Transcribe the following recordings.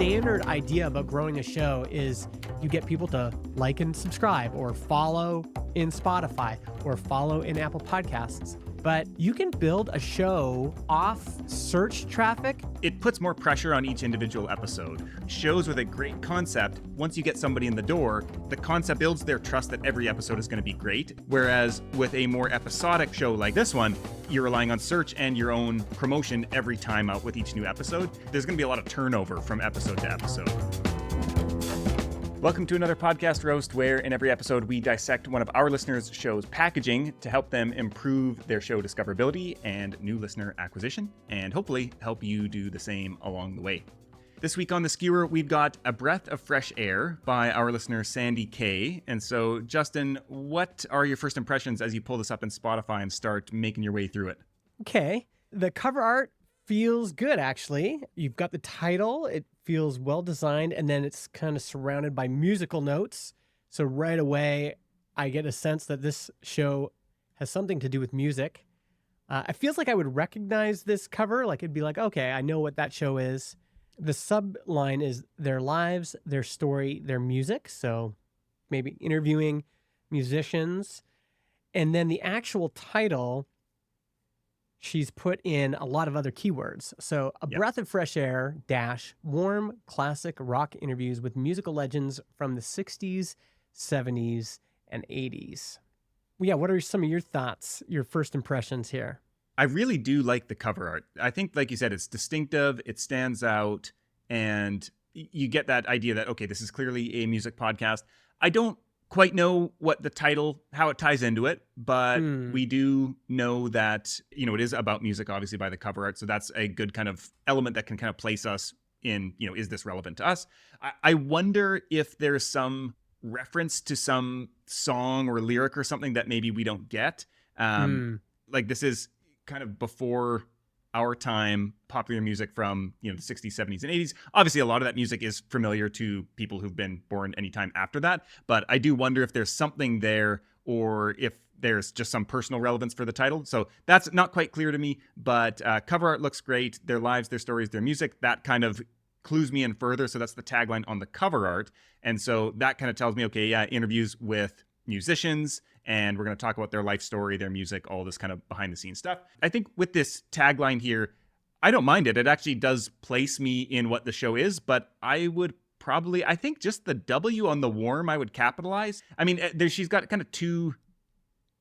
standard idea about growing a show is you get people to like and subscribe or follow in Spotify or follow in Apple Podcasts. But you can build a show off search traffic. It puts more pressure on each individual episode. Shows with a great concept, once you get somebody in the door, the concept builds their trust that every episode is going to be great. Whereas with a more episodic show like this one, you're relying on search and your own promotion every time out with each new episode. There's going to be a lot of turnover from episode to episode. Welcome to another podcast roast where in every episode we dissect one of our listeners' show's packaging to help them improve their show discoverability and new listener acquisition, and hopefully help you do the same along the way. This week on The Skewer, we've got A Breath of Fresh Air by our listener Sandy K. And so, Justin, what are your first impressions as you pull this up in Spotify and start making your way through it? Okay. The cover art feels good, actually. You've got the title. It feels well designed, and then it's kind of surrounded by musical notes. So right away, I get a sense that this show has something to do with music. It feels like I would recognize this cover. Like it'd be like, okay, I know what that show is. The subline is their lives, their story, their music. So maybe interviewing musicians. And then the actual title, she's put in a lot of other keywords. So A Breath of Fresh Air - warm classic rock interviews with musical legends from the 60s, 70s, and 80s. Yeah, what are some of your thoughts, your first impressions here? I really do like the cover art. I think, like you said, it's distinctive, it stands out, and you get that idea that, okay, this is clearly a music podcast. I don't quite know what the title, how it ties into it, but we do know that, it is about music, obviously, by the cover art. So that's a good kind of element that can kind of place us in, is this relevant to us? I wonder if there's some reference to some song or lyric or something that maybe we don't get. Like this is kind of before our time, popular music from, the 60s, 70s, and 80s. Obviously, a lot of that music is familiar to people who've been born anytime after that. But I do wonder if there's something there or if there's just some personal relevance for the title. So that's not quite clear to me, but cover art looks great. Their lives, their stories, their music, that kind of clues me in further. So that's the tagline on the cover art. And so that kind of tells me, okay, yeah, interviews with musicians, and we're going to talk about their life story, their music, all this kind of behind the scenes stuff. I think with this tagline here, I don't mind it. It actually does place me in what the show is, but I think just the W on the warm, I would capitalize. I mean, she's got kind of two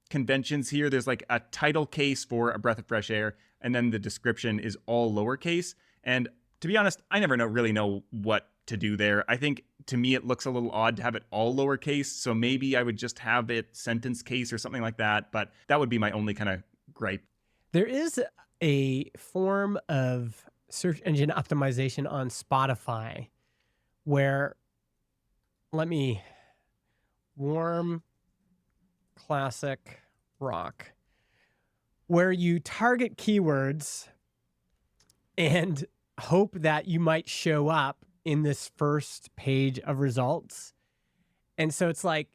conventions here. There's like a title case for A Breath of Fresh Air, and then the description is all lowercase. And to be honest, I never really know what to do there. I think to me it looks a little odd to have it all lowercase, so maybe I would just have it sentence case or something like that, but that would be my only kind of gripe. There is a form of search engine optimization on Spotify where, warm classic rock, where you target keywords and hope that you might show up in this first page of results. And so it's like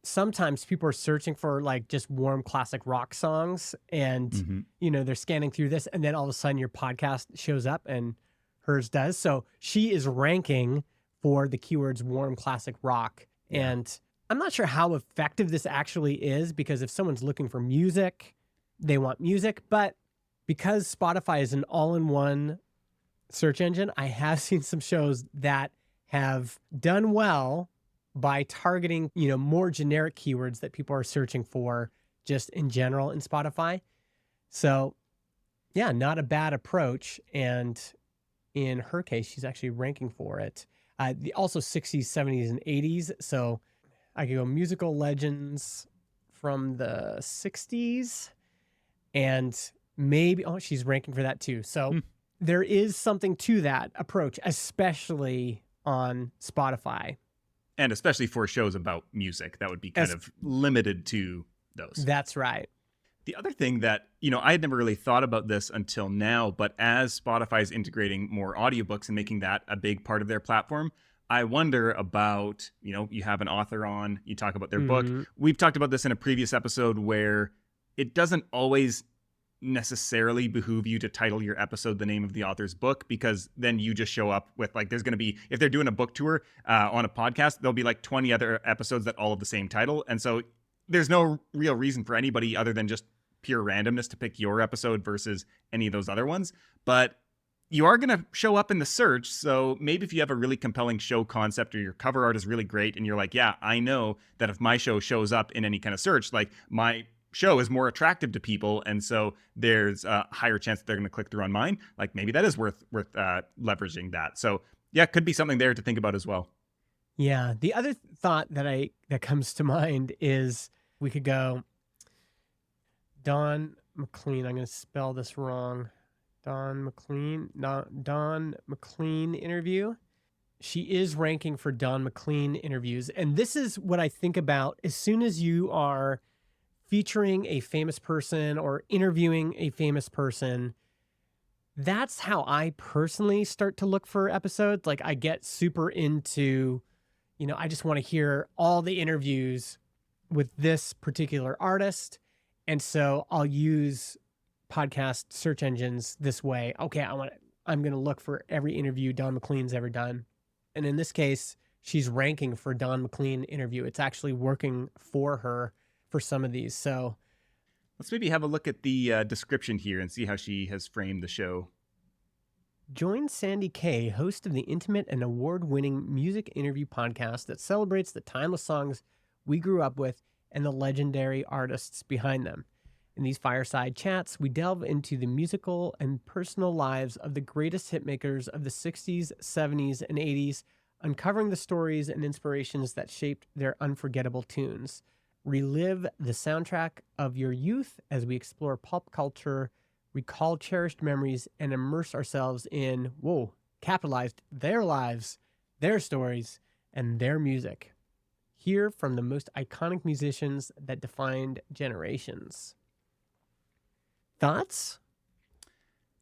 sometimes people are searching for like just warm classic rock songs and they're scanning through this, and then all of a sudden your podcast shows up and hers does. So she is ranking for the keywords warm classic rock. And I'm not sure how effective this actually is, because if someone's looking for music, they want music. But because Spotify is an all-in-one search engine, I have seen some shows that have done well by targeting, more generic keywords that people are searching for just in general in Spotify. So yeah, not a bad approach. And in her case, she's actually ranking for it. Also 60s, 70s, and 80s. So I could go musical legends from the 60s, and maybe, she's ranking for that too. So there is something to that approach, especially on Spotify. And especially for shows about music, that would be kind of limited to those. That's right. The other thing that, I had never really thought about this until now, but as Spotify is integrating more audiobooks and making that a big part of their platform, I wonder about, you have an author on, you talk about their book. We've talked about this in a previous episode where it doesn't always necessarily behoove you to title your episode the name of the author's book, because then you just show up with like, there's going to be, if they're doing a book tour on a podcast, there'll be like 20 other episodes that all have the same title. And so there's no real reason for anybody other than just pure randomness to pick your episode versus any of those other ones. But you are going to show up in the search. So maybe if you have a really compelling show concept or your cover art is really great and you're like, yeah, I know that if my show shows up in any kind of search, like my show is more attractive to people, and so there's a higher chance that they're going to click through on mine. Like maybe that is worth leveraging that. So yeah, could be something there to think about as well. Yeah. The other thought that comes to mind is we could go Don McLean. I'm going to spell this wrong. Don McLean interview. She is ranking for Don McLean interviews. And this is what I think about as soon as you are featuring a famous person or interviewing a famous person. That's how I personally start to look for episodes. Like I get super into, I just want to hear all the interviews with this particular artist. And so I'll use podcast search engines this way. Okay, I'm going to look for every interview Don McLean's ever done. And in this case, she's ranking for Don McLean interview. It's actually working for her for some of these. So let's maybe have a look at the description here and see how she has framed the show. Join Sandy Kay, host of the intimate and award-winning music interview podcast that celebrates the timeless songs we grew up with and the legendary artists behind them. In these fireside chats, we delve into the musical and personal lives of the greatest hitmakers of the 60s, 70s, and 80s, uncovering the stories and inspirations that shaped their unforgettable tunes. Relive the soundtrack of your youth as we explore pop culture, recall cherished memories, and immerse ourselves in, capitalized, their lives, their stories, and their music. Hear from the most iconic musicians that defined generations. Thoughts?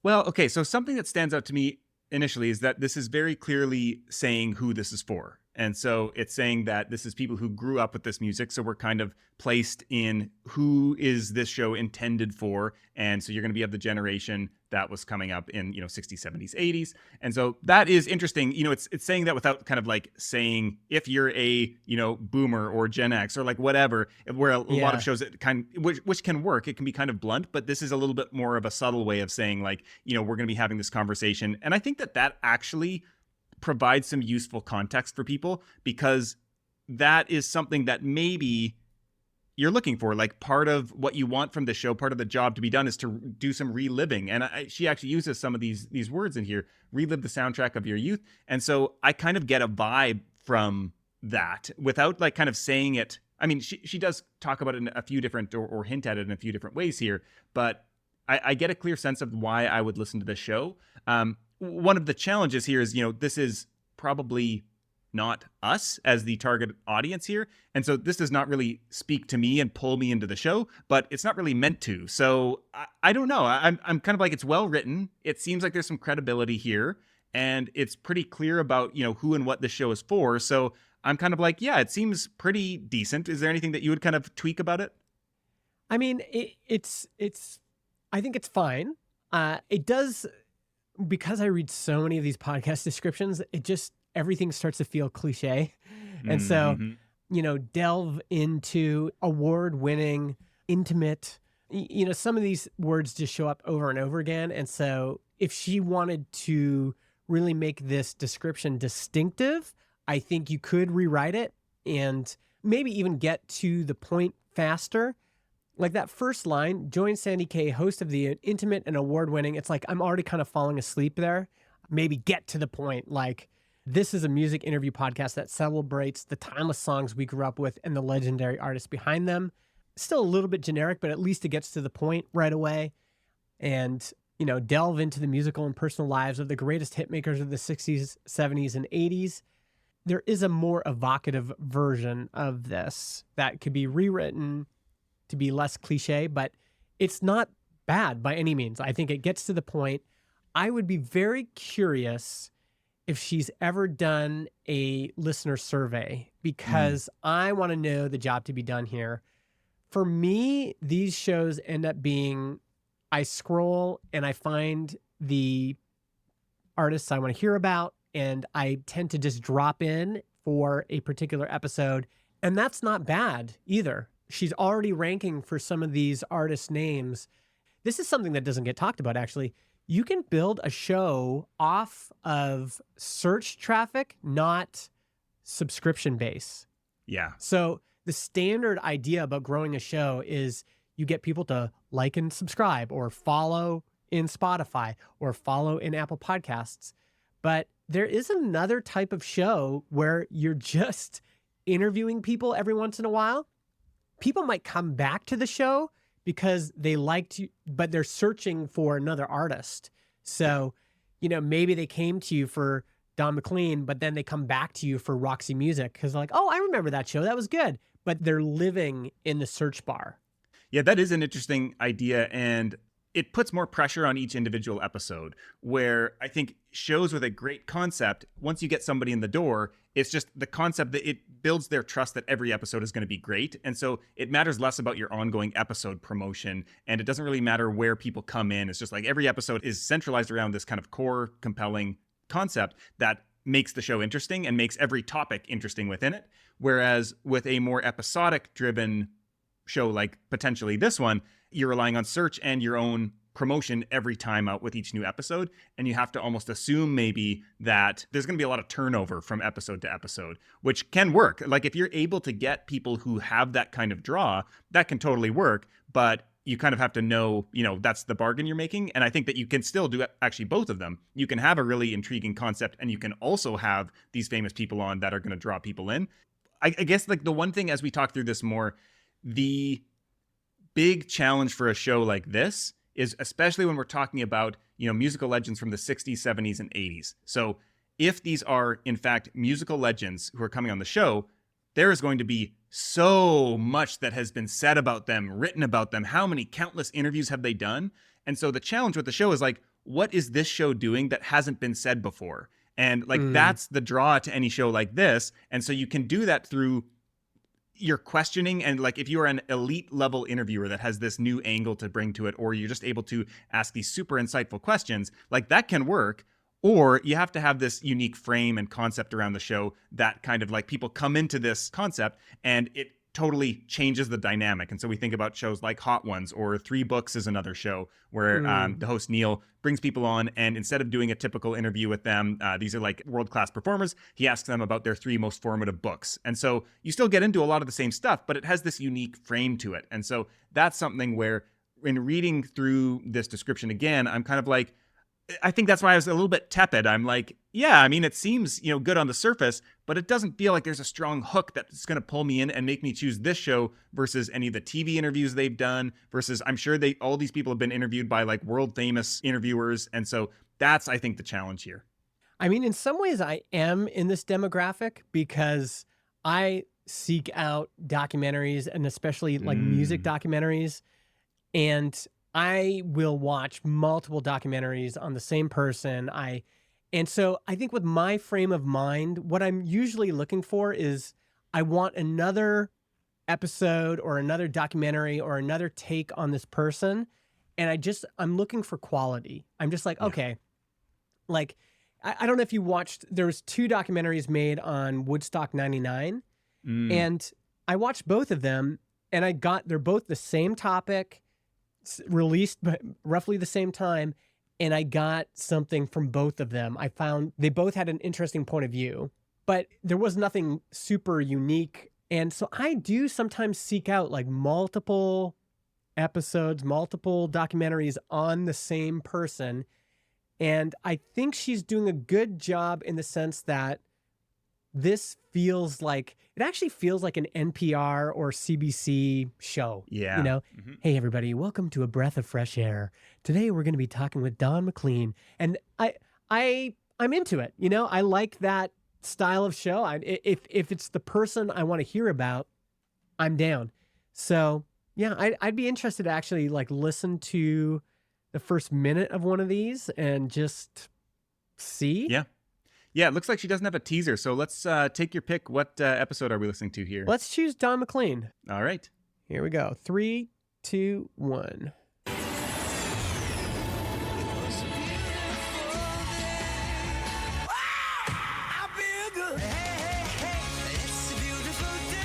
Well, okay, so something that stands out to me initially is that this is very clearly saying who this is for. And so it's saying that this is people who grew up with this music. So we're kind of placed in who is this show intended for. And so you're going to be of the generation that was coming up in, 60s, 70s, 80s. And so that is interesting. It's saying that without kind of like saying if you're a, boomer or Gen X or like whatever, where a lot of shows that which can work. It can be kind of blunt, but this is a little bit more of a subtle way of saying like, we're going to be having this conversation. And I think that actually provide some useful context for people, because that is something that maybe you're looking for. Like part of what you want from the show, part of the job to be done is to do some reliving. And she actually uses some of these words in here, relive the soundtrack of your youth. And so I kind of get a vibe from that without like kind of saying it. I mean, she does talk about it in a few different or hint at it in a few different ways here, but I get a clear sense of why I would listen to this show. One of the challenges here is, this is probably not us as the target audience here. And so this does not really speak to me and pull me into the show, but it's not really meant to. So I don't know. I'm kind of like, it's well written. It seems like there's some credibility here, and it's pretty clear about, who and what the show is for. So I'm kind of like, yeah, it seems pretty decent. Is there anything that you would kind of tweak about it? I mean, it's I think it's fine. It does, because I read so many of these podcast descriptions, everything starts to feel cliche. And so, delve into award-winning, intimate, some of these words just show up over and over again. And so if she wanted to really make this description distinctive, I think you could rewrite it and maybe even get to the point faster. Like that first line, join Sandy Kay, host of the intimate and award-winning. It's like I'm already kind of falling asleep there. Maybe get to the point. Like, this is a music interview podcast that celebrates the timeless songs we grew up with and the legendary artists behind them. Still a little bit generic, but at least it gets to the point right away. And, delve into the musical and personal lives of the greatest hitmakers of the 60s, 70s, and 80s. There is a more evocative version of this that could be rewritten to be less cliche, but it's not bad by any means. I think it gets to the point. I would be very curious if she's ever done a listener survey, because I want to know the job to be done here. For me, these shows end up being I scroll and I find the artists I want to hear about, and I tend to just drop in for a particular episode. And that's not bad either. She's already ranking for some of these artist names. This is something that doesn't get talked about, actually. You can build a show off of search traffic, not subscription base. Yeah. So the standard idea about growing a show is you get people to like and subscribe or follow in Spotify or follow in Apple Podcasts. But there is another type of show where you're just interviewing people every once in a while. People might come back to the show because they liked you, but they're searching for another artist. So, maybe they came to you for Don McLean, but then they come back to you for Roxy Music because they're like, oh, I remember that show. That was good. But they're living in the search bar. Yeah, that is an interesting idea. And it puts more pressure on each individual episode, where I think shows with a great concept, once you get somebody in the door, it's just the concept that it builds their trust that every episode is going to be great. And so it matters less about your ongoing episode promotion, and it doesn't really matter where people come in. It's just like every episode is centralized around this kind of core, compelling concept that makes the show interesting and makes every topic interesting within it. Whereas with a more episodic driven show like potentially this one, you're relying on search and your own promotion every time out with each new episode. And you have to almost assume maybe that there's going to be a lot of turnover from episode to episode, which can work. Like if you're able to get people who have that kind of draw, that can totally work. But you kind of have to know, that's the bargain you're making. And I think that you can still do actually both of them. You can have a really intriguing concept, and you can also have these famous people on that are going to draw people in. I guess like the one thing as we talk through this more, the big challenge for a show like this is, especially when we're talking about, musical legends from the 60s, 70s, and 80s. So if these are, in fact, musical legends who are coming on the show, there is going to be so much that has been said about them, written about them. How many countless interviews have they done? And so the challenge with the show is like, what is this show doing that hasn't been said before? And like, that's the draw to any show like this. And so you can do that through your questioning, and like if you are an elite level interviewer that has this new angle to bring to it, or you're just able to ask these super insightful questions, like that can work. Or you have to have this unique frame and concept around the show that kind of like people come into this concept and it totally changes the dynamic. And so we think about shows like Hot Ones, or Three Books is another show where the host Neil brings people on, and instead of doing a typical interview with them, these are like world-class performers, he asks them about their 3 most formative books. And so you still get into a lot of the same stuff, but it has this unique frame to it. And so that's something where in reading through this description again, I'm kind of like, I think that's why I was a little bit tepid. I'm like, yeah, I mean, it seems, good on the surface, but it doesn't feel like there's a strong hook that's going to pull me in and make me choose this show versus any of the TV interviews they've done, versus I'm sure all these people have been interviewed by like world famous interviewers. And so that's, I think, the challenge here. I mean, in some ways I am in this demographic because I seek out documentaries, and especially like music documentaries, and I will watch multiple documentaries on the same person. And so I think with my frame of mind, what I'm usually looking for is I want another episode or another documentary or another take on this person. And I'm looking for quality. I'm just like, okay, like, I don't know if you watched, there was 2 documentaries made on Woodstock 99, and I watched both of them, and they're both the same topic, released roughly the same time, and I got something from both of them. I found they both had an interesting point of view, but there was nothing super unique. And so I do sometimes seek out like multiple episodes, multiple documentaries on the same person. And I think she's doing a good job in the sense that this actually feels like an NPR or CBC show. Yeah. Hey, everybody, welcome to A Breath of Fresh Air. Today, we're going to be talking with Don McLean. And I'm into it. I like that style of show. If it's the person I want to hear about, I'm down. So yeah, I'd be interested to actually like listen to the first minute of one of these and just see. Yeah, it looks like she doesn't have a teaser. So let's take your pick. What episode are we listening to here? Let's choose Don McLean. All right. Here we go. 3, 2, 1. sugar. Hey, hey, hey, it's a beautiful day.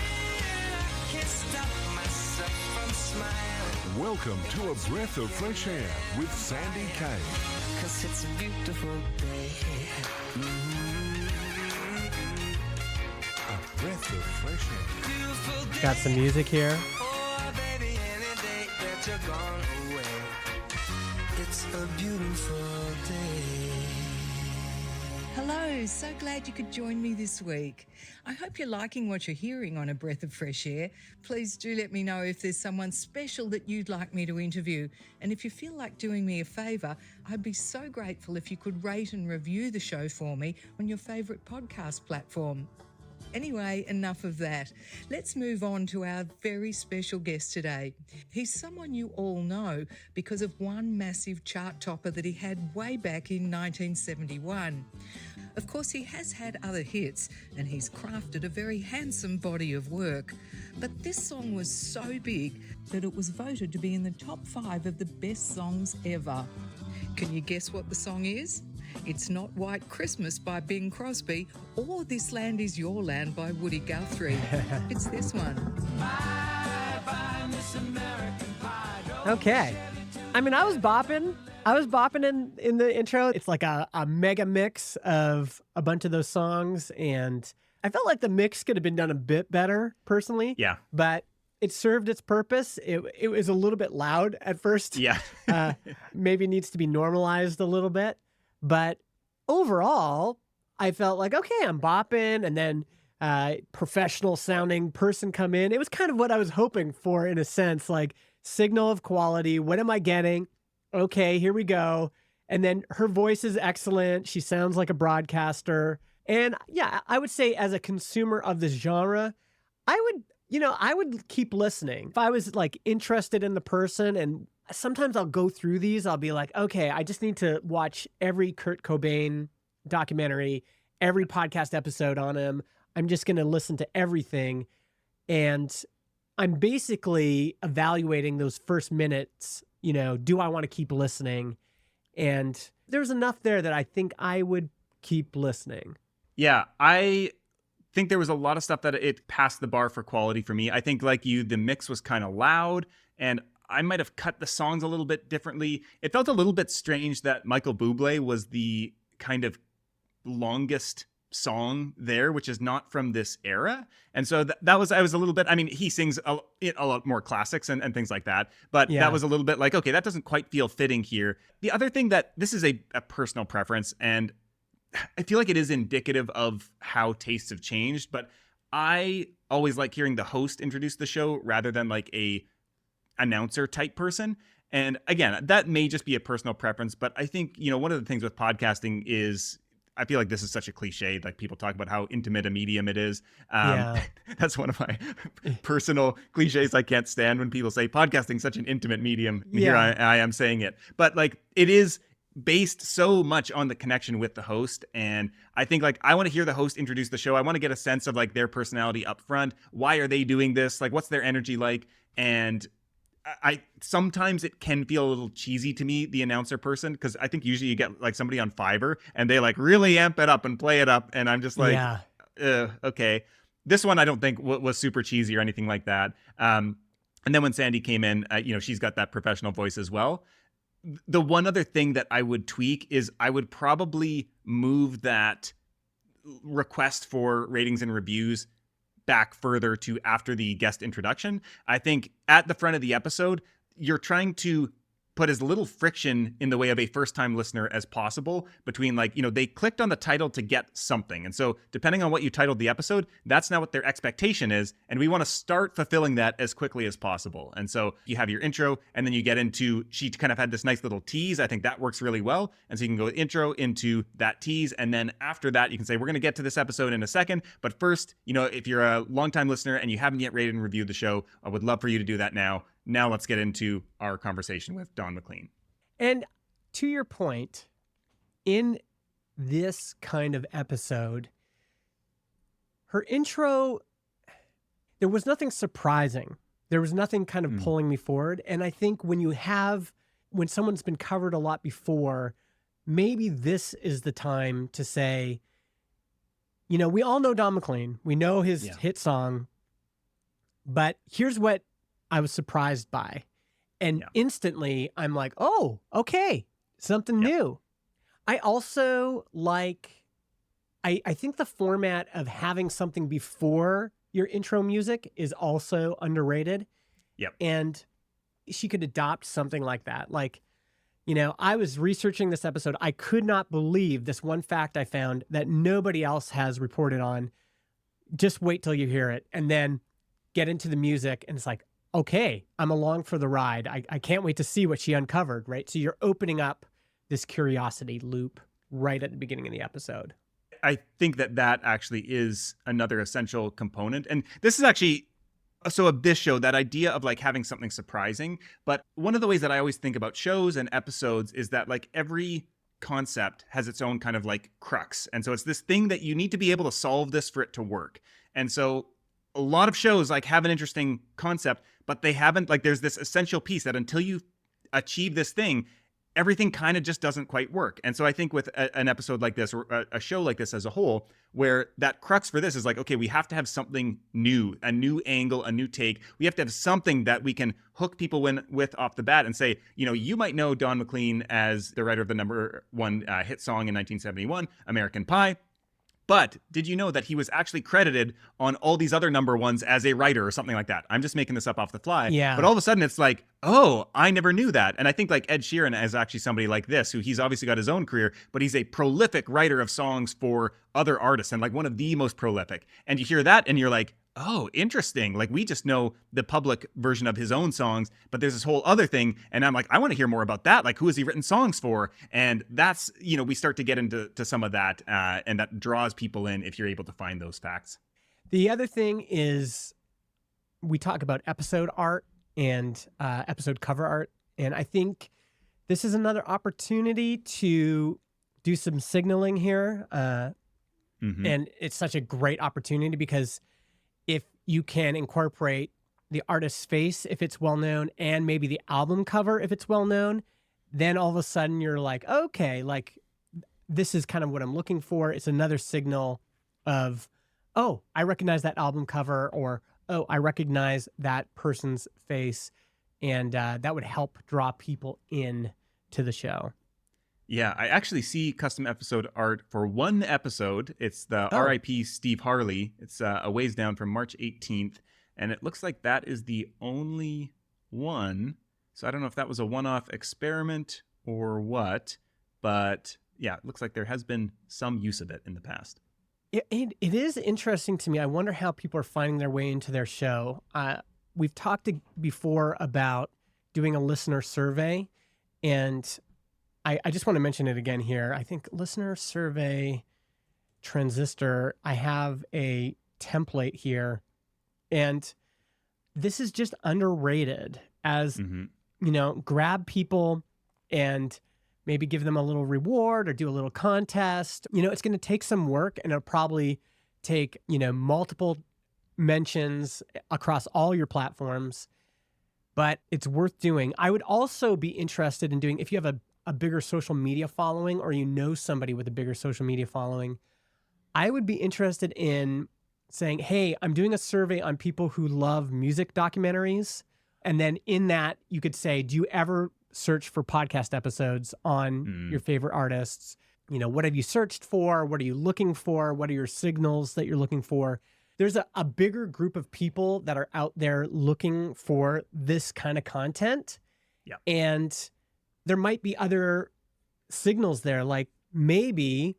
I can't stop myself from smiling. Welcome to A Breath of Fresh Air with Sandy Kay. 'Cause it's a beautiful day. A Breath of Fresh Air. Beautiful day. Got some music here. Oh, baby, any day that you're gone away. It's a beautiful day. Hello, so glad you could join me this week. I hope you're liking what you're hearing on A Breath of Fresh Air. Please do let me know if there's someone special that you'd like me to interview. And if you feel like doing me a favour, I'd be so grateful if you could rate and review the show for me on your favourite podcast platform. Anyway, enough of that. Let's move on to our very special guest today. He's someone you all know because of one massive chart topper that he had way back in 1971. Of course, he has had other hits and he's crafted a very handsome body of work. But this song was so big that it was voted to be in the top 5 of the best songs ever. Can you guess what the song is? It's not White Christmas by Bing Crosby or This Land Is Your Land by Woody Guthrie. It's this one. Okay. I mean, I was bopping in the intro. It's like a mega mix of a bunch of those songs. And I felt like the mix could have been done a bit better, personally. Yeah. But it served its purpose. It was a little bit loud at first. Yeah. Maybe needs to be normalized a little bit. But overall, I felt like, okay, I'm bopping, and then professional sounding person come in. It was kind of what I was hoping for, in a sense, like signal of quality. What am I getting? Okay, here we go. And then her voice is excellent. She sounds like a broadcaster. And yeah, I would say as a consumer of this genre, I would keep listening. If I was like interested in the person, and sometimes I'll go through these, I'll be like, okay, I just need to watch every Kurt Cobain documentary, every podcast episode on him. I'm just going to listen to everything. And I'm basically evaluating those first minutes, do I want to keep listening? And there's enough there that I think I would keep listening. Yeah, I think there was a lot of stuff that it passed the bar for quality for me. I think, like you, the mix was kind of loud, and I might have cut the songs a little bit differently. It felt a little bit strange that Michael Bublé was the kind of longest song there, which is not from this era. And so I was a little bit, I mean, he sings a lot more classics and things like that, but Yeah. that was a little bit like, okay, that doesn't quite feel fitting here. The other thing that this is a personal preference, and I feel like it is indicative of how tastes have changed, but I always like hearing the host introduce the show rather than like a announcer type person. And again, that may just be a personal preference, but I think, one of the things with podcasting is, I feel like this is such a cliche. Like, people talk about how intimate a medium it is. Yeah. That's one of my personal cliches I can't stand, when people say podcasting is such an intimate medium. Yeah. Here I am saying it. But like, it is based so much on the connection with the host. And I think, like, I want to hear the host introduce the show. I want to get a sense of like their personality up front. Why are they doing this? Like, what's their energy like? And I sometimes it can feel a little cheesy to me, the announcer person, because I think usually you get like somebody on Fiverr and they like really amp it up and play it up, and I'm just like, Yeah. Okay. This one I don't think was super cheesy or anything like that. And then when Sandy came in, she's got that professional voice as well. The one other thing that I would tweak is I would probably move that request for ratings and reviews back further to after the guest introduction. I think at the front of the episode, you're trying to put as little friction in the way of a first-time listener as possible between, like, they clicked on the title to get something. And so depending on what you titled the episode, that's now what their expectation is. And we want to start fulfilling that as quickly as possible. And so you have your intro, and then you get into, she kind of had this nice little tease. I think that works really well. And so you can go intro into that tease. And then after that, you can say, we're going to get to this episode in a second. But first, if you're a longtime listener and you haven't yet rated and reviewed the show, I would love for you to do that now. Now let's get into our conversation with Dawn McLean. And to your point, in this kind of episode, her intro, there was nothing surprising. There was nothing kind of pulling me forward. And I think when someone's been covered a lot before, maybe this is the time to say, we all know Don McLean. We know his Yeah. hit song. But here's what I was surprised by. And Yeah. instantly I'm like, oh, okay, something Yeah. new. I also I think the format of having something before your intro music is also underrated. Yep. And she could adopt something like that. Like, I was researching this episode. I could not believe this one fact I found that nobody else has reported on. Just wait till you hear it and then get into the music. And it's like, okay, I'm along for the ride. I can't wait to see what she uncovered, right? So you're opening up this curiosity loop right at the beginning of the episode. I think that actually is another essential component. And this is actually so of this show, that idea of like having something surprising. But one of the ways that I always think about shows and episodes is that like every concept has its own kind of like crux. And so it's this thing that you need to be able to solve this for it to work. And so a lot of shows like have an interesting concept, but they haven't, like, there's this essential piece that until you achieve this thing, everything kind of just doesn't quite work. And so I think with an episode like this, or a show like this as a whole, where that crux for this is like, okay, we have to have something new, a new angle, a new take. We have to have something that we can hook people with off the bat and say, you might know Don McLean as the writer of the number one hit song in 1971, American Pie. But did you know that he was actually credited on all these other number ones as a writer or something like that? I'm just making this up off the fly. Yeah. But all of a sudden it's like, oh, I never knew that. And I think like Ed Sheeran is actually somebody like this, who he's obviously got his own career, but he's a prolific writer of songs for other artists and like one of the most prolific. And you hear that and you're like, oh, interesting. Like we just know the public version of his own songs, but there's this whole other thing. And I'm like, I want to hear more about that. Like, who has he written songs for? And that's, we start to get into some of that, and that draws people in if you're able to find those facts. The other thing is we talk about episode art and episode cover art. And I think this is another opportunity to do some signaling here. And it's such a great opportunity because if you can incorporate the artist's face, if it's well known, and maybe the album cover, if it's well known, then all of a sudden you're like, okay, like this is kind of what I'm looking for. It's another signal of, oh, I recognize that album cover, or, oh, I recognize that person's face. And that would help draw people in to the show. Yeah, I actually see custom episode art for one episode. It's the R.I.P. Steve Harley. It's a ways down from March 18th. And it looks like that is the only one. So I don't know if that was a one-off experiment or what. But yeah, it looks like there has been some use of it in the past. It is interesting to me. I wonder how people are finding their way into their show. We've talked before about doing a listener survey, and I just want to mention it again here. I think listener survey transistor, I have a template here, and this is just underrated as, grab people and maybe give them a little reward or do a little contest. It's going to take some work, and it'll probably take, multiple mentions across all your platforms, but it's worth doing. I would also be interested in doing, if you have a bigger social media following, or somebody with a bigger social media following, I would be interested in saying, hey, I'm doing a survey on people who love music documentaries. And then in that, you could say, do you ever search for podcast episodes on your favorite artists? What have you searched for? What are you looking for? What are your signals that you're looking for? There's a bigger group of people that are out there looking for this kind of content. Yeah. And there might be other signals there, like maybe,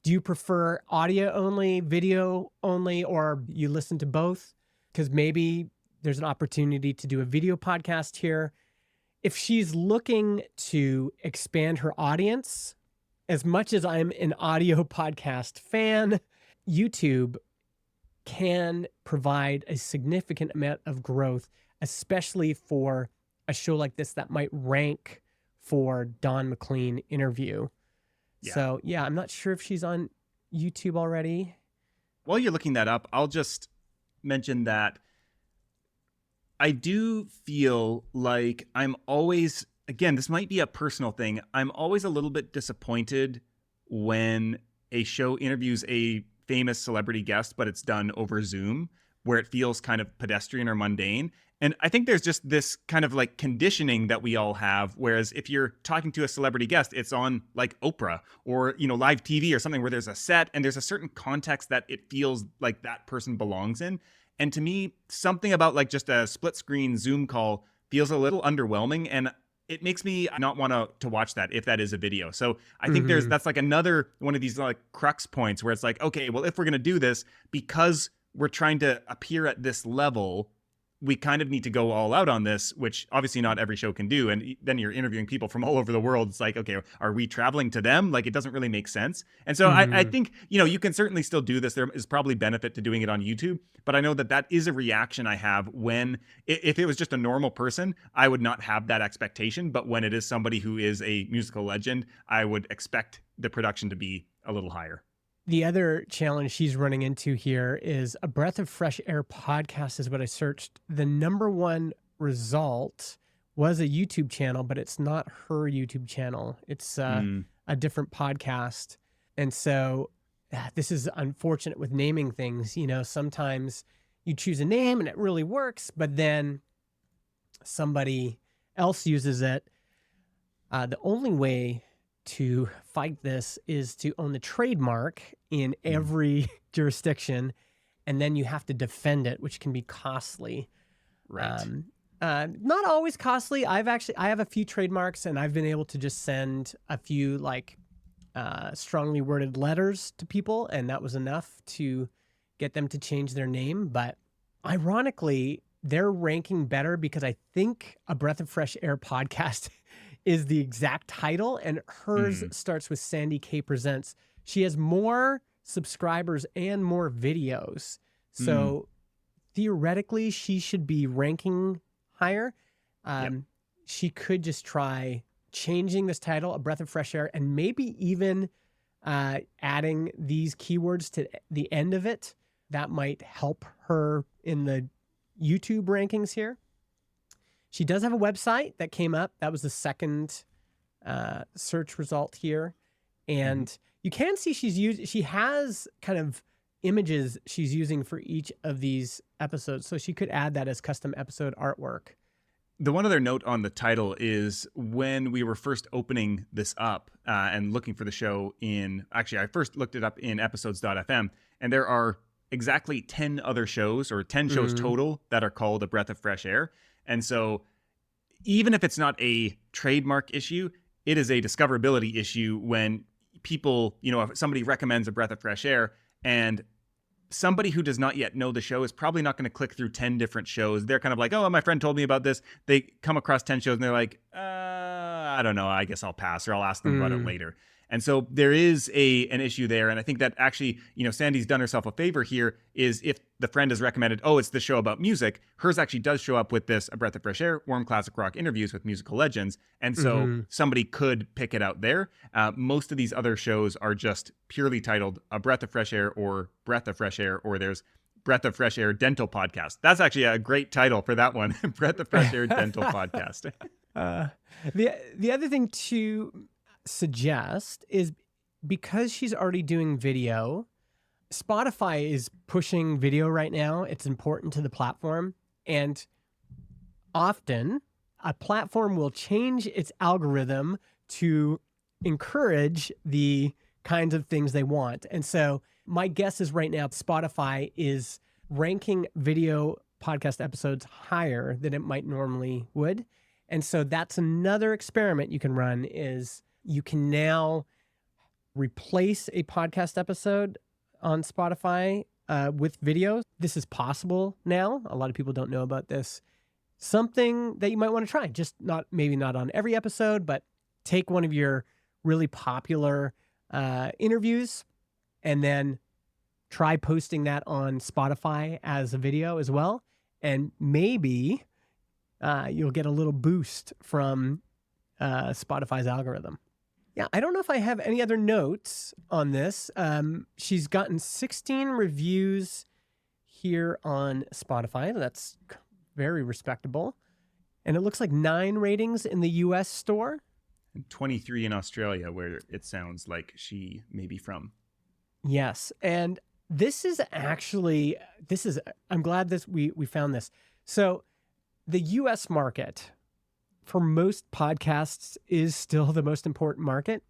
do you prefer audio only, video only, or you listen to both? Because maybe there's an opportunity to do a video podcast here. If she's looking to expand her audience, as much as I'm an audio podcast fan, YouTube can provide a significant amount of growth, especially for a show like this that might rank for Don McLean interview. Yeah. So yeah, I'm not sure if she's on YouTube already. While you're looking that up, I'll just mention that I do feel like I'm always, again, this might be a personal thing, I'm always a little bit disappointed when a show interviews a famous celebrity guest, but it's done over Zoom, where it feels kind of pedestrian or mundane. And I think there's just this kind of like conditioning that we all have. Whereas if you're talking to a celebrity guest, it's on like Oprah or, live TV or something where there's a set and there's a certain context that it feels like that person belongs in. And to me, something about like just a split screen Zoom call feels a little underwhelming. And it makes me not want to watch that if that is a video. So I think that's like another one of these like crux points where it's like, okay, well, if we're going to do this, because we're trying to appear at this level, we kind of need to go all out on this, which obviously not every show can do. And then you're interviewing people from all over the world. It's like, okay, are we traveling to them? Like, it doesn't really make sense. And so I think, you can certainly still do this. There is probably benefit to doing it on YouTube, but I know that is a reaction I have when, if it was just a normal person, I would not have that expectation. But when it is somebody who is a musical legend, I would expect the production to be a little higher. The other challenge she's running into here is a Breath of Fresh Air podcast is what I searched. The number one result was a YouTube channel, but it's not her YouTube channel. It's a different podcast. And so this is unfortunate with naming things. Sometimes you choose a name and it really works, but then somebody else uses it. The only way to fight this is to own the trademark in every jurisdiction, and then you have to defend it, which can be costly. Right. Not always costly. I have a few trademarks, and I've been able to just send a few like strongly worded letters to people, and that was enough to get them to change their name. But ironically, they're ranking better because I think a Breath of Fresh Air podcast is the exact title, and hers starts with Sandy K Presents. She has more subscribers and more videos. So theoretically, she should be ranking higher. She could just try changing this title, A Breath of Fresh Air, and maybe even adding these keywords to the end of it. That might help her in the YouTube rankings here. She does have a website that came up. That was the second search result here. And you can see she has kind of images she's using for each of these episodes. So she could add that as custom episode artwork. The one other note on the title is when we were first opening this up and looking for the show I first looked it up in episodes.fm, and there are exactly 10 other shows, or 10 shows total, that are called A Breath of Fresh Air. And so even if it's not a trademark issue, it is a discoverability issue when people, if somebody recommends A Breath of Fresh Air, and somebody who does not yet know the show is probably not going to click through 10 different shows. They're kind of like, oh, my friend told me about this. They come across 10 shows and they're like, I don't know, I guess I'll pass, or I'll ask them about it later. And so there is an issue there. And I think that actually, Sandy's done herself a favor here, is if the friend has recommended, oh, it's the show about music, hers actually does show up with this A Breath of Fresh Air, Warm Classic Rock interviews with musical legends. And so somebody could pick it out there. Most of these other shows are just purely titled A Breath of Fresh Air or Breath of Fresh Air, or there's Breath of Fresh Air Dental Podcast. That's actually a great title for that one. Breath of Fresh Air Dental Podcast. The other thing to suggest is, because she's already doing video, Spotify is pushing video right now. It's important to the platform, and often a platform will change its algorithm to encourage the kinds of things they want. And so my guess is right now Spotify is ranking video podcast episodes higher than it might normally would. And so that's another experiment you can run, is you can now replace a podcast episode on Spotify with video. This is possible now. A lot of people don't know about this. Something that you might want to try, just maybe not on every episode, but take one of your really popular interviews and then try posting that on Spotify as a video as well. And maybe you'll get a little boost from Spotify's algorithm. Yeah, I don't know if I have any other notes on this. She's gotten 16 reviews here on Spotify. That's very respectable. And it looks like 9 ratings in the US store. And 23 in Australia, where it sounds like she may be from. Yes. And This is actually, I'm glad we found this. So the US market for most podcasts is still the most important market.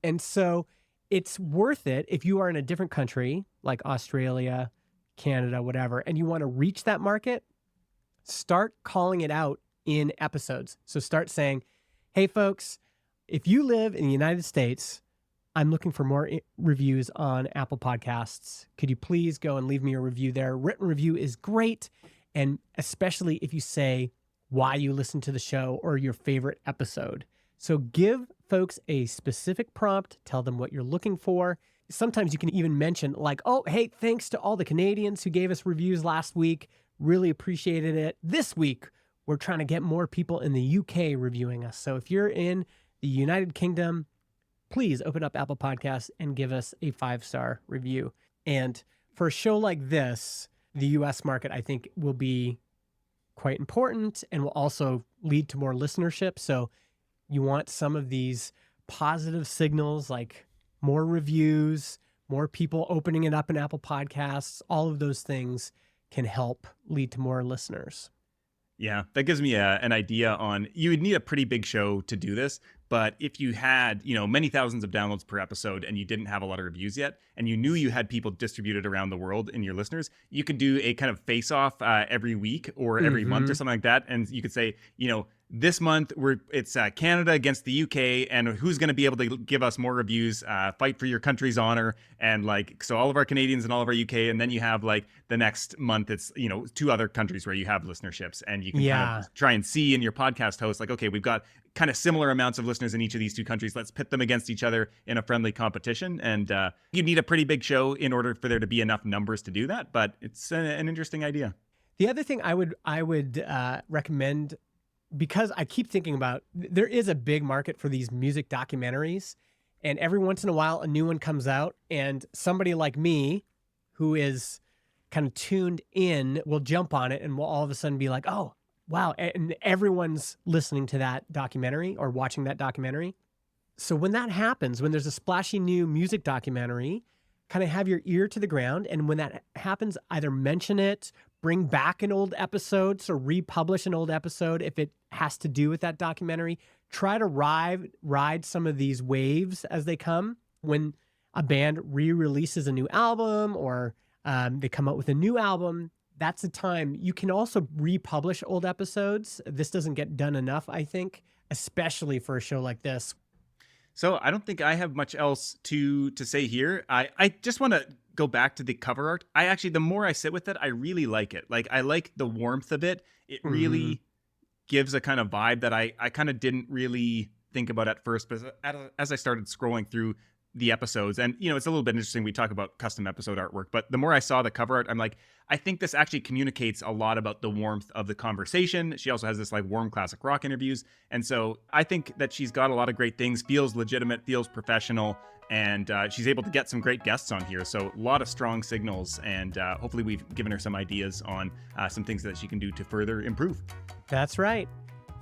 And so it's worth it if you are in a different country like Australia, Canada, whatever, and you want to reach that market, start calling it out in episodes. So start saying, hey folks, if you live in the United States, I'm looking for more reviews on Apple Podcasts. Could you please go and leave me a review there? Written review is great. And especially if you say why you listen to the show or your favorite episode. So give folks a specific prompt, tell them what you're looking for. Sometimes you can even mention like, oh, hey, thanks to all the Canadians who gave us reviews last week. Really appreciated it. This week, we're trying to get more people in the UK reviewing us. So if you're in the United Kingdom, please open up Apple Podcasts and give us a 5-star review. And for a show like this, the US market, I think, will be quite important and will also lead to more listenership. So you want some of these positive signals like more reviews, more people opening it up in Apple Podcasts. All of those things can help lead to more listeners. Yeah, that gives me an idea on, you would need a pretty big show to do this, but if you had, many thousands of downloads per episode and you didn't have a lot of reviews yet, and you knew you had people distributed around the world in your listeners, you could do a kind of face-off every week or every month or something like that. And you could say, this month it's Canada against the UK, and who's going to be able to give us more reviews? Fight for your country's honor, and so all of our Canadians and all of our UK, and then you have the next month it's 2 other countries where you have listenerships, and you can kind of try and see in your podcast host okay, we've got kind of similar amounts of listeners in each of these 2 countries. Let's pit them against each other in a friendly competition, and you need a pretty big show in order for there to be enough numbers to do that. But it's an interesting idea. The other thing I would recommend, because I keep thinking about, there is a big market for these music documentaries, and every once in a while a new one comes out, and somebody like me who is kind of tuned in will jump on it and will all of a sudden be like, oh, wow. And everyone's listening to that documentary or watching that documentary. So when that happens, when there's a splashy new music documentary, kind of have your ear to the ground. And when that happens, either mention it, bring back an old episode, so republish an old episode if it has to do with that documentary. Try to ride some of these waves as they come. When a band re-releases a new album or they come out with a new album, that's the time. You can also republish old episodes. This doesn't get done enough, I think, especially for a show like this. So I don't think I have much else to say here. I just want to go back to the cover art. The more I sit with it, I really like it. I like the warmth of it. It really gives a kind of vibe that I kind of didn't really think about at first, but as I started scrolling through the episodes, and it's a little bit interesting, we talk about custom episode artwork, but the more I saw the cover art, I'm like, I think this actually communicates a lot about the warmth of the conversation. She also has this warm classic rock interviews, and so I think that she's got a lot of great things, feels legitimate, feels professional, and she's able to get some great guests on here. So a lot of strong signals, and hopefully we've given her some ideas on some things that she can do to further improve. That's right.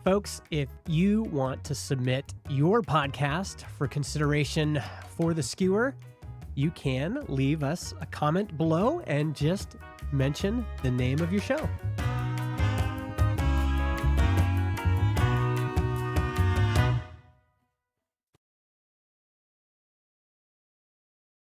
Folks, if you want to submit your podcast for consideration for the Skewer, you can leave us a comment below and just mention the name of your show.